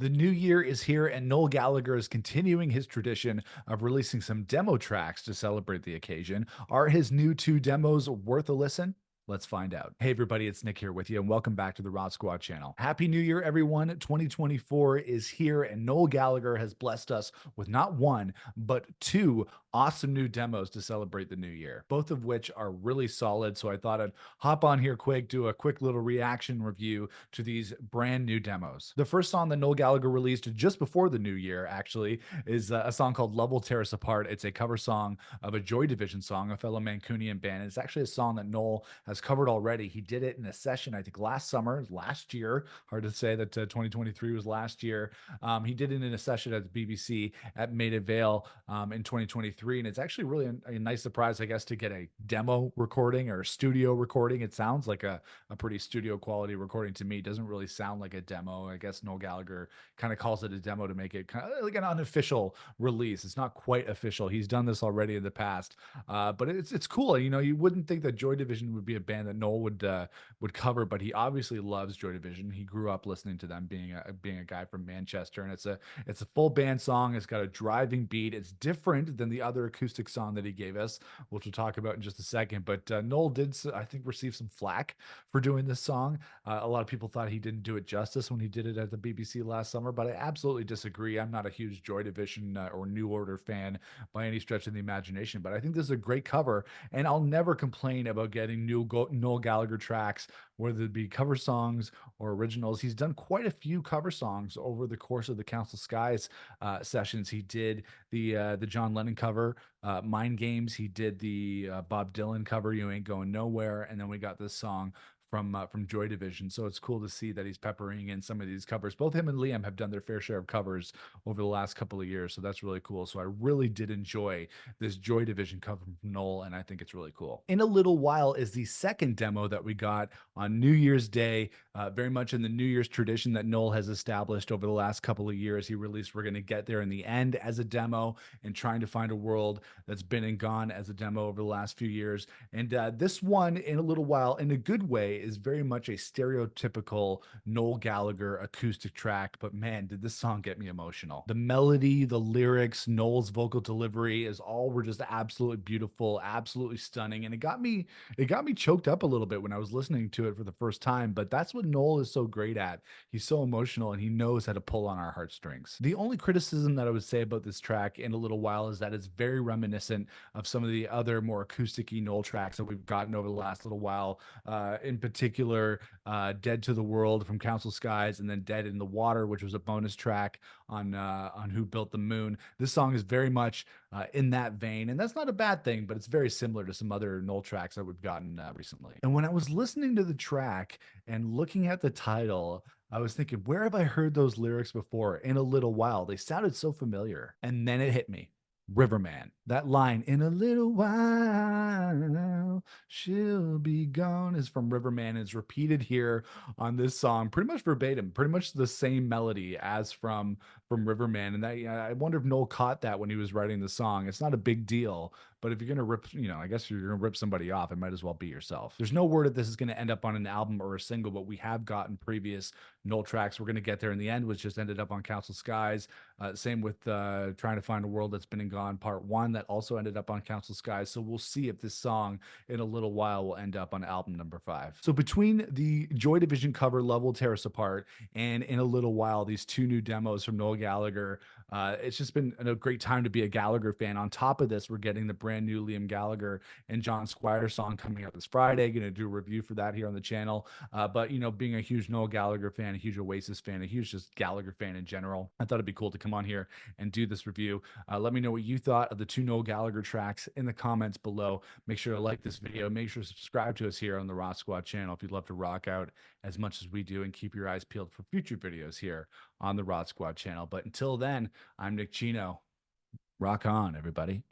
The new year is here, and Noel Gallagher is continuing his tradition of releasing some demo tracks to celebrate the occasion. Are his new two demos worth a listen? Let's find out. Hey, everybody, it's Nick here with you, and welcome back to the Rod Squad channel. Happy New Year, everyone. 2024 is here, and Noel Gallagher has blessed us with not one, but two awesome new demos to celebrate the new year, both of which are really solid. So I thought I'd hop on here quick, do a quick little reaction review to these brand new demos. The first song that Noel Gallagher released just before the new year, actually, is a song called Love Will Tear Us Apart. It's a cover song of a Joy Division song, a fellow Mancunian band. It's actually a song that Noel has covered already. He did it in a session, I think, last summer, last year. Hard to say that 2023 was last year. He did it in a session at the BBC at Maida Vale in 2023. And it's actually really a nice surprise, I guess, to get a demo recording or studio recording. It sounds like a pretty studio quality recording to me. It doesn't really sound like a demo. I guess Noel Gallagher kind of calls it a demo to make it kind of like an unofficial release. It's not quite official. He's done this already in the past, but it's cool. You know, you wouldn't think that Joy Division would be a band that Noel would cover, but he obviously loves Joy Division. He grew up listening to them, being a guy from Manchester, and it's a full band song. It's got a driving beat. It's different than the other acoustic song that he gave us, which we'll talk about in just a second. But Noel did, I think, receive some flack for doing this song. A lot of people thought he didn't do it justice when he did it at the BBC last summer, but I absolutely disagree. I'm not a huge Joy Division or New Order fan by any stretch of the imagination, but I think this is a great cover, and I'll never complain about getting new Noel Gallagher tracks, whether it be cover songs or originals. He's done quite a few cover songs over the course of the Council Skies sessions. He did the John Lennon cover, Mind Games. He did the Bob Dylan cover, You Ain't Going Nowhere, and then we got this song from Joy Division. So it's cool to see that he's peppering in some of these covers. Both him and Liam have done their fair share of covers over the last couple of years, so that's really cool. So I really did enjoy this Joy Division cover from Noel, and I think it's really cool. In a Little While is the second demo that we got on New Year's Day, very much in the New Year's tradition that Noel has established over the last couple of years. He released We're Gonna Get There in the End as a demo, and Trying to Find a World that's been and gone as a demo over the last few years. And this one, In a Little While, in a good way, is very much a stereotypical Noel Gallagher acoustic track, but man, did this song get me emotional. The melody, the lyrics, Noel's vocal delivery were just absolutely beautiful, absolutely stunning, and it got me choked up a little bit when I was listening to it for the first time. But that's what Noel is so great at. He's so emotional, and he knows how to pull on our heartstrings. The only criticism that I would say about this track, In a Little While, is that it's very reminiscent of some of the other more acoustic-y Noel tracks that we've gotten over the last little while. In particular, Dead to the World from Council Skies, and then Dead in the Water, which was a bonus track on Who Built the Moon. This song is very much in that vein, and that's not a bad thing, but it's very similar to some other Noel tracks that we've gotten recently. And when I was listening to the track and looking at the title, I was thinking, where have I heard those lyrics before? In a Little While. They sounded so familiar. And then it hit me. Riverman. That line, in a little while, she'll be gone, is from Riverman. It's repeated here on this song, pretty much verbatim, pretty much the same melody as from Riverman. And that, I wonder if Noel caught that when he was writing the song. It's not a big deal, but if you're gonna rip, I guess if you're gonna rip somebody off, it might as well be yourself. There's no word that this is gonna end up on an album or a single, but we have gotten previous Noel tracks. We're gonna get there in the end, which just ended up on Council Skies. Same with Trying to Find a World That's Been and Gone Part 1, that also ended up on Council Skies. So we'll see if this song, In a Little While, will end up on album number 5. So between the Joy Division cover, Love Will Tear Us Apart, and In a Little While, these two new demos from Noel Gallagher, it's just been a great time to be a Gallagher fan. On top of this, we're getting the brand new Liam Gallagher and John Squire song coming out this Friday. Going to do a review for that here on the channel. But being a huge Noel Gallagher fan, a huge Oasis fan, a huge just Gallagher fan in general, I thought it'd be cool to come on here and do this review. Let me know what you thought of the two Noel Gallagher tracks in the comments below. Make sure to like this video. Make sure to subscribe to us here on the Rock Squad channel if you'd love to rock out as much as we do, and keep your eyes peeled for future videos here on the Rod Squad channel. But until then, I'm Nick Chino. Rock on, everybody.